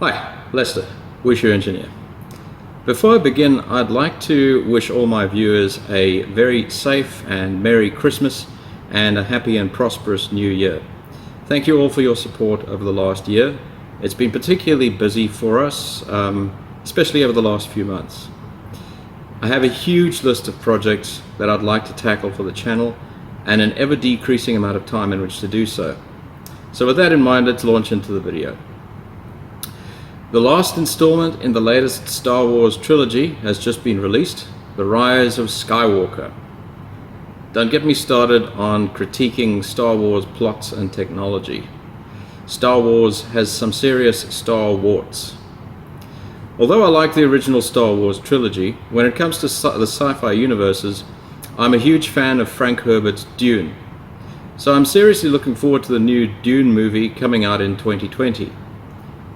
Hi, Lester, Wushu Engineer. Before I begin, I'd like to wish all my viewers a very safe and Merry Christmas and a happy and prosperous New Year. Thank you all for your support over the last year. It's been particularly busy for us, especially over the last few months. I have a huge list of projects that I'd like to tackle for the channel and an ever-decreasing amount of time in which to do so. So with that in mind, let's launch into the video. The last installment in the latest Star Wars trilogy has just been released, The Rise of Skywalker. Don't get me started on critiquing Star Wars plots and technology. Star Wars has some serious Star warts. Although I like the original Star Wars trilogy, when it comes to the sci-fi universes, I'm a huge fan of Frank Herbert's Dune. So I'm seriously looking forward to the new Dune movie coming out in 2020.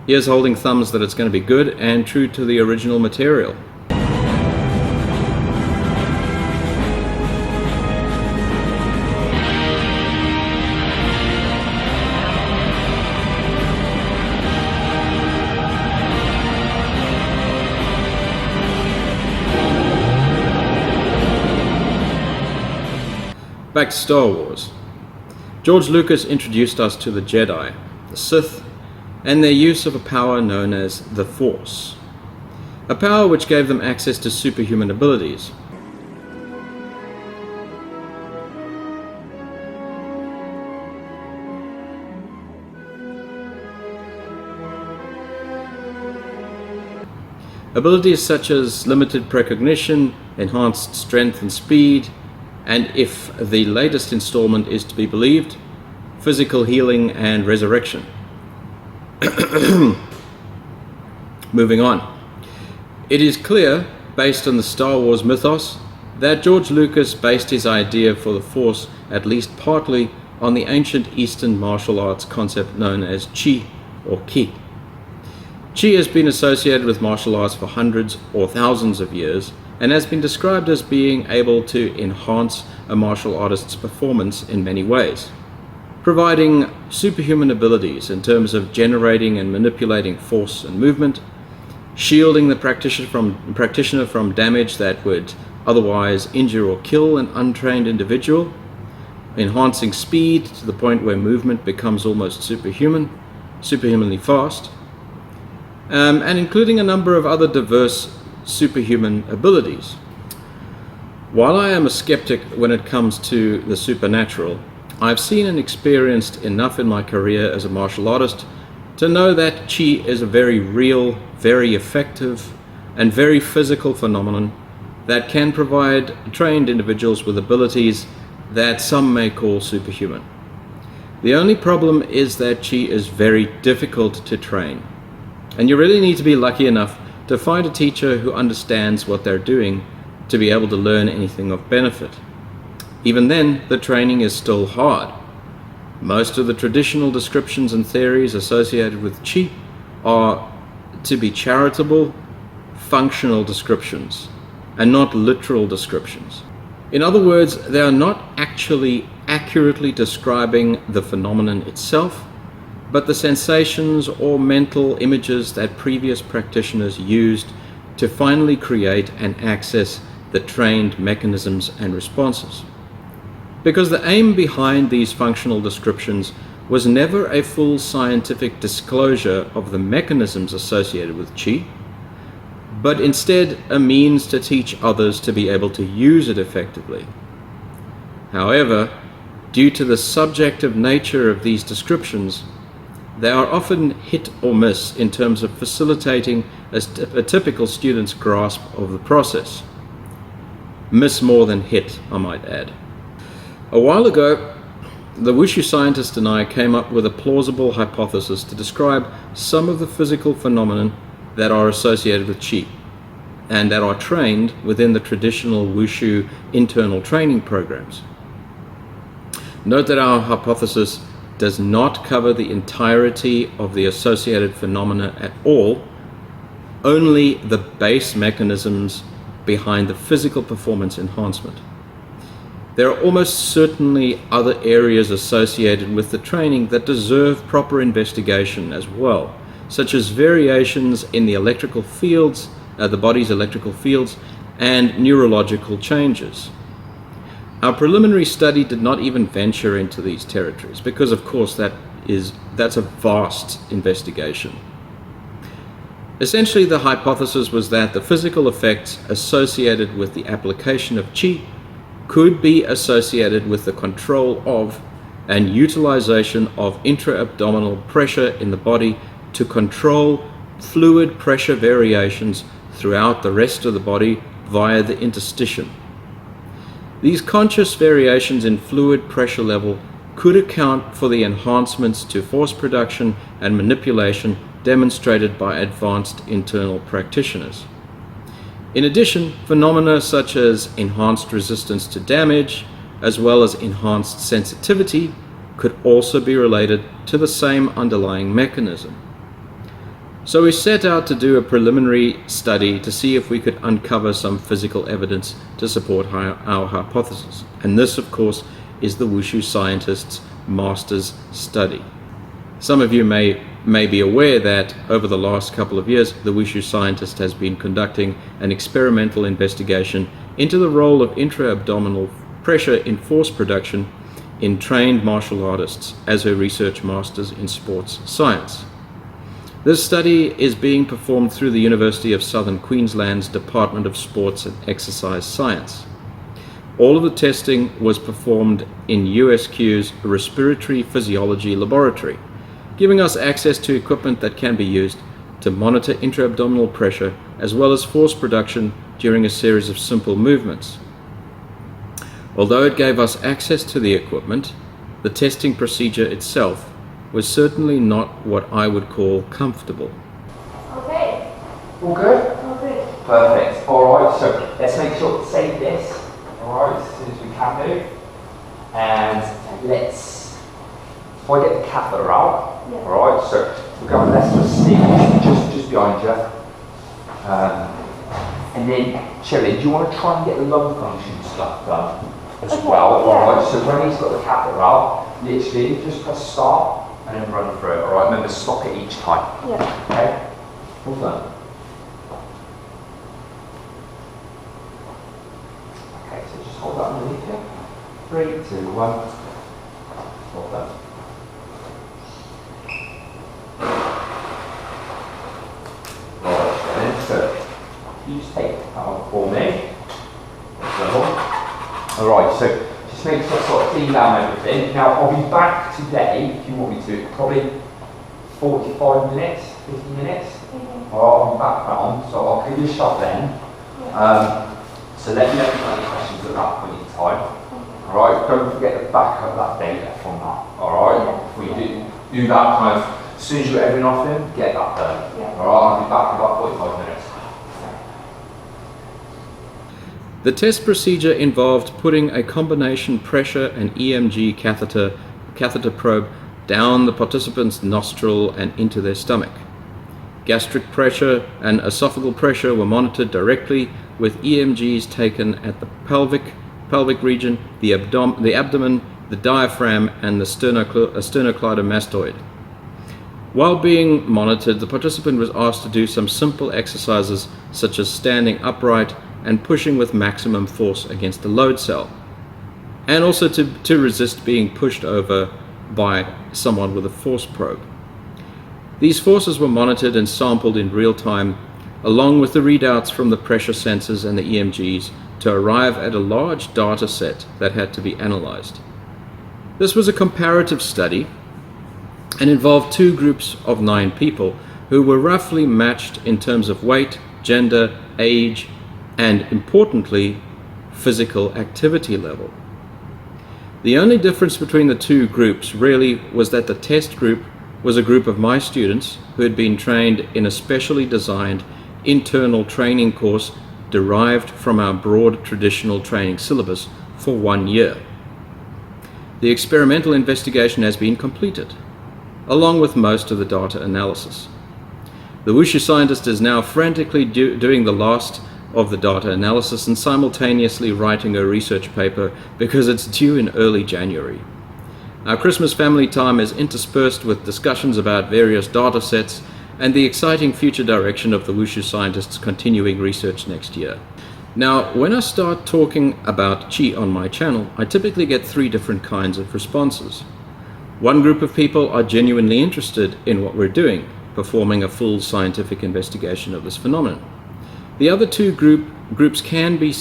Here's holding thumbs that it's going to be good and true to the original material. Back to Star Wars. George Lucas introduced us to the Jedi, the Sith, and their use of a power known as the Force. A power which gave them access to superhuman abilities. Abilities such as limited precognition, enhanced strength and speed, and if the latest installment is to be believed, physical healing and resurrection. Moving on. It is clear, based on the Star Wars mythos, that George Lucas based his idea for the Force at least partly on the ancient Eastern martial arts concept known as Qi or Ki. Qi has been associated with martial arts for hundreds or thousands of years and has been described as being able to enhance a martial artist's performance in many ways, providing superhuman abilities in terms of generating and manipulating force and movement, shielding the practitioner from damage that would otherwise injure or kill an untrained individual, enhancing speed to the point where movement becomes almost superhumanly fast, and including a number of other diverse superhuman abilities. While I am a skeptic when it comes to the supernatural, I've seen and experienced enough in my career as a martial artist to know that Qi is a very real, very effective, and very physical phenomenon that can provide trained individuals with abilities that some may call superhuman. The only problem is that Qi is very difficult to train, and you really need to be lucky enough to find a teacher who understands what they're doing to be able to learn anything of benefit. Even then, the training is still hard. Most of the traditional descriptions and theories associated with Qi are to be charitable, functional descriptions, and not literal descriptions. In other words, they are not actually accurately describing the phenomenon itself, but the sensations or mental images that previous practitioners used to finally create and access the trained mechanisms and responses. Because the aim behind these functional descriptions was never a full scientific disclosure of the mechanisms associated with Qi, but instead a means to teach others to be able to use it effectively. However, due to the subjective nature of these descriptions, they are often hit or miss in terms of facilitating a typical student's grasp of the process. Miss more than hit, I might add. A while ago, the Wushu Scientist and I came up with a plausible hypothesis to describe some of the physical phenomena that are associated with Qi and that are trained within the traditional Wushu internal training programs. Note that our hypothesis does not cover the entirety of the associated phenomena at all, only the base mechanisms behind the physical performance enhancement. There are almost certainly other areas associated with the training that deserve proper investigation as well, such as variations in the electrical fields, the body's electrical fields, and neurological changes. Our preliminary study did not even venture into these territories because, of course, that's a vast investigation. Essentially, the hypothesis was that the physical effects associated with the application of qi could be associated with the control of and utilization of intra-abdominal pressure in the body to control fluid pressure variations throughout the rest of the body via the interstitium. These conscious variations in fluid pressure level could account for the enhancements to force production and manipulation demonstrated by advanced internal practitioners. In addition, phenomena such as enhanced resistance to damage, as well as enhanced sensitivity, could also be related to the same underlying mechanism. So we set out to do a preliminary study to see if we could uncover some physical evidence to support our hypothesis. And this, of course, is the Wushu Scientist's Master's Study. Some of you may be aware that over the last couple of years, the Wushu Scientist has been conducting an experimental investigation into the role of intra-abdominal pressure in force production in trained martial artists as her research masters in sports science. This study is being performed through the University of Southern Queensland's Department of Sports and Exercise Science. All of the testing was performed in USQ's Respiratory Physiology Laboratory, giving us access to equipment that can be used to monitor intra-abdominal pressure as well as force production during a series of simple movements. Although it gave us access to the equipment, the testing procedure itself was certainly not what I would call comfortable. Okay. All good? All good. Perfect. Alright, so let's make sure to save this, alright, as soon as we can do. And let's, if I get the catheter out, Yeah. alright, so we're going, let's just sneak just behind you. And then, Shelley, do you want to try and get the lung function stuff done as Okay, well? yeah. Alright, so when he's got the catheter out, literally just press start and then run through it, alright? Remember, stop it each time. Yeah. Okay? Well done. Okay, so just hold that underneath you. 3, 2, 1. Well done. Right, so you just take that one for me. Alright, so just make sure I sort of clean down everything. Now, I'll be back today, if you want me to, probably 45 minutes, 50 minutes. I'll be back round, so I'll give you a shot then. So let me know if you have any questions at that point in time. Alright, don't forget to back up that data from that. Alright, if we do that kind of, as soon as you're everything off him, get that done. Yeah. Alright, I'll be back in about 45 minutes. The test procedure involved putting a combination pressure and EMG catheter probe down the participant's nostril and into their stomach. Gastric pressure and esophageal pressure were monitored directly with EMGs taken at the pelvic region, the abdomen, the diaphragm, and the sternocleidomastoid. While being monitored, the participant was asked to do some simple exercises such as standing upright and pushing with maximum force against a load cell, and also to resist being pushed over by someone with a force probe. These forces were monitored and sampled in real time, along with the readouts from the pressure sensors and the EMGs, to arrive at a large data set that had to be analyzed. This was a comparative study and involved 2 groups of 9 people who were roughly matched in terms of weight, gender, age, and importantly, physical activity level. The only difference between the 2 groups really was that the test group was a group of my students who had been trained in a specially designed internal training course derived from our broad traditional training syllabus for 1 year. The experimental investigation has been completed, along with most of the data analysis. The Wushu Scientist is now frantically doing the last of the data analysis and simultaneously writing a research paper because it's due in early January. Our Christmas family time is interspersed with discussions about various data sets and the exciting future direction of the Wushu Scientists continuing research next year. Now, when I start talking about Qi on my channel, I typically get 3 different kinds of responses. One group of people are genuinely interested in what we're doing, performing a full scientific investigation of this phenomenon. The other 2 groups can be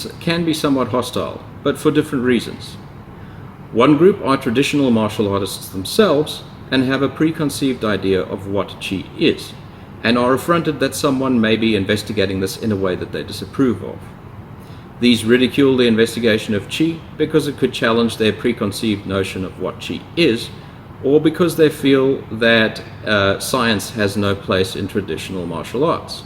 somewhat hostile, but for different reasons. One group are traditional martial artists themselves and have a preconceived idea of what Qi is, and are affronted that someone may be investigating this in a way that they disapprove of. These ridicule the investigation of Qi because it could challenge their preconceived notion of what Qi is, or because they feel that science has no place in traditional martial arts.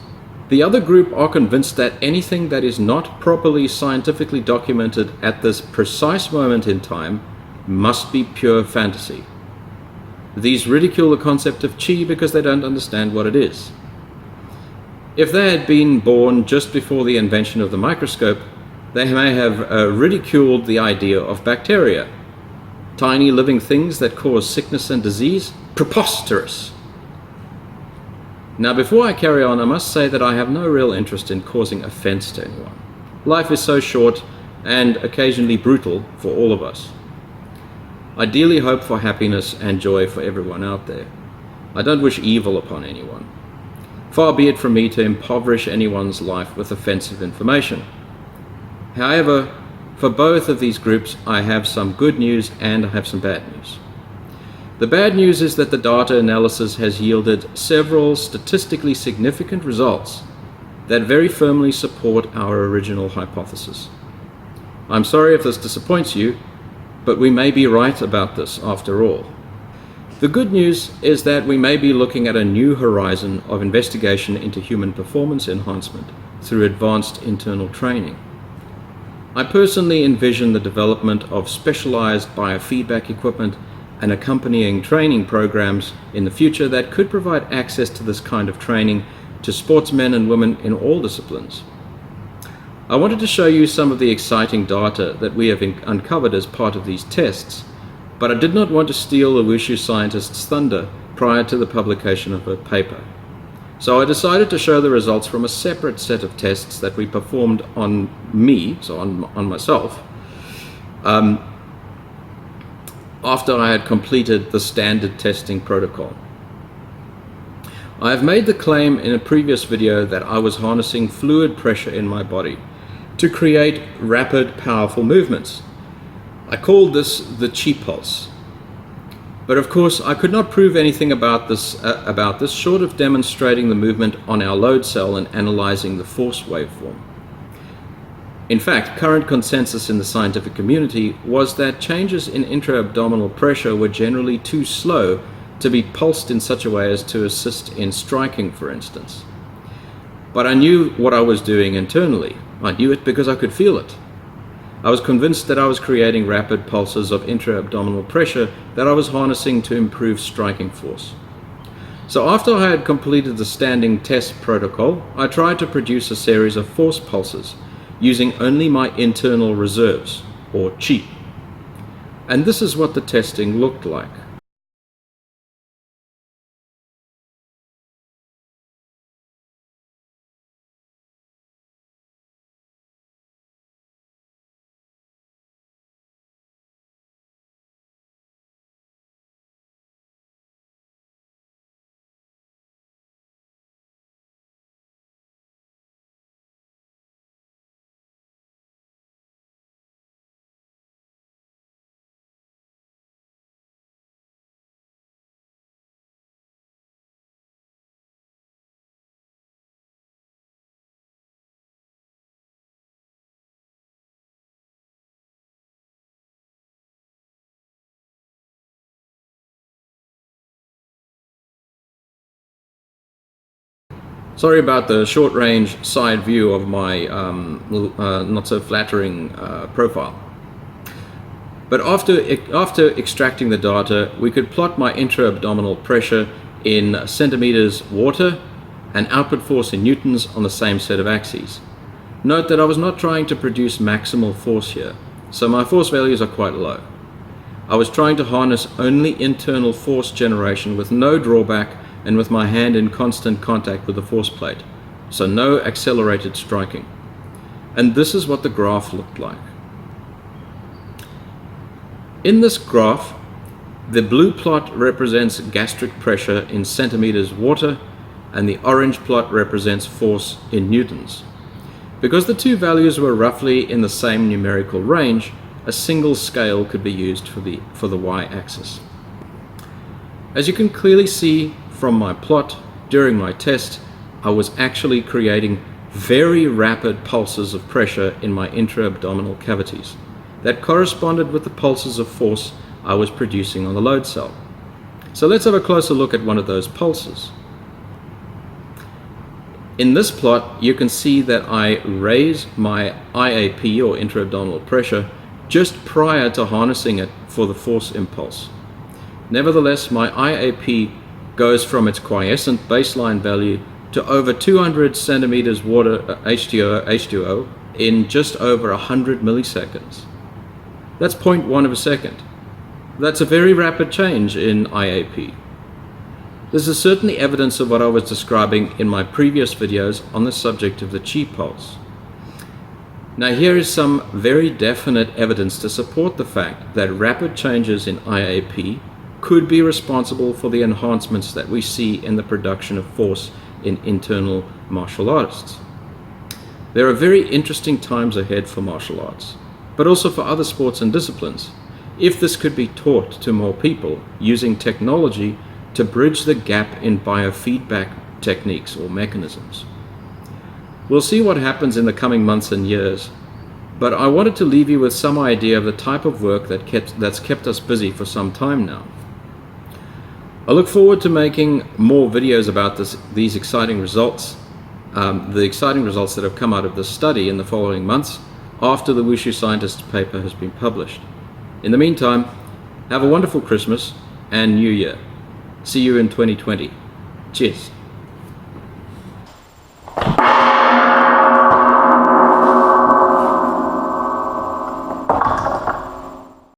The other group are convinced that anything that is not properly scientifically documented at this precise moment in time must be pure fantasy. These ridicule the concept of Qi because they don't understand what it is. If they had been born just before the invention of the microscope, they may have ridiculed the idea of bacteria. Tiny living things that cause sickness and disease? Preposterous! Now, before I carry on, I must say that I have no real interest in causing offense to anyone. Life is so short and occasionally brutal for all of us. I dearly hope for happiness and joy for everyone out there. I don't wish evil upon anyone. Far be it from me to impoverish anyone's life with offensive information. However, for both of these groups, I have some good news and I have some bad news. The bad news is that the data analysis has yielded several statistically significant results that very firmly support our original hypothesis. I'm sorry if this disappoints you, but we may be right about this after all. The good news is that we may be looking at a new horizon of investigation into human performance enhancement through advanced internal training. I personally envision the development of specialized biofeedback equipment and accompanying training programs in the future that could provide access to this kind of training to sportsmen and women in all disciplines. I wanted to show you some of the exciting data that we have uncovered as part of these tests, but I did not want to steal the Wushu Scientist's thunder prior to the publication of her paper. So I decided to show the results from a separate set of tests that we performed on me, so on myself, after I had completed the standard testing protocol. I have made the claim in a previous video that I was harnessing fluid pressure in my body to create rapid, powerful movements. I called this the Qi pulse. But of course, I could not prove anything about this short of demonstrating the movement on our load cell and analyzing the force waveform. In fact, current consensus in the scientific community was that changes in intra-abdominal pressure were generally too slow to be pulsed in such a way as to assist in striking, for instance. But I knew what I was doing internally. I knew it because I could feel it. I was convinced that I was creating rapid pulses of intra-abdominal pressure that I was harnessing to improve striking force. So after I had completed the standing test protocol, I tried to produce a series of force pulses using only my internal reserves, or Qi. And this is what the testing looked like. Sorry about the short-range side view of my not so flattering profile. But after extracting the data, we could plot my intra-abdominal pressure in centimeters water and output force in newtons on the same set of axes. Note that I was not trying to produce maximal force here, so my force values are quite low. I was trying to harness only internal force generation with no drawback and with my hand in constant contact with the force plate, so no accelerated striking. And this is what the graph looked like. In this graph, the blue plot represents gastric pressure in centimeters water, and the orange plot represents force in newtons. Because the two values were roughly in the same numerical range, a single scale could be used for the y-axis. As you can clearly see from my plot, during my test, I was actually creating very rapid pulses of pressure in my intra-abdominal cavities that corresponded with the pulses of force I was producing on the load cell. So let's have a closer look at one of those pulses. In this plot, you can see that I raise my IAP, or intra-abdominal pressure, just prior to harnessing it for the force impulse. Nevertheless, my IAP goes from its quiescent baseline value to over 200 centimeters water H2O in just over 100 milliseconds. That's 0.1 of a second. That's a very rapid change in IAP. This is certainly evidence of what I was describing in my previous videos on the subject of the chi pulse. Now here is some very definite evidence to support the fact that rapid changes in IAP could be responsible for the enhancements that we see in the production of force in internal martial artists. There are very interesting times ahead for martial arts, but also for other sports and disciplines, if this could be taught to more people using technology to bridge the gap in biofeedback techniques or mechanisms. We'll see what happens in the coming months and years, but I wanted to leave you with some idea of the type of work that's kept us busy for some time now. I look forward to making more videos about these exciting results, the exciting results that have come out of this study in the following months after the Wushu Scientist paper has been published. In the meantime, have a wonderful Christmas and New Year. See you in 2020. Cheers.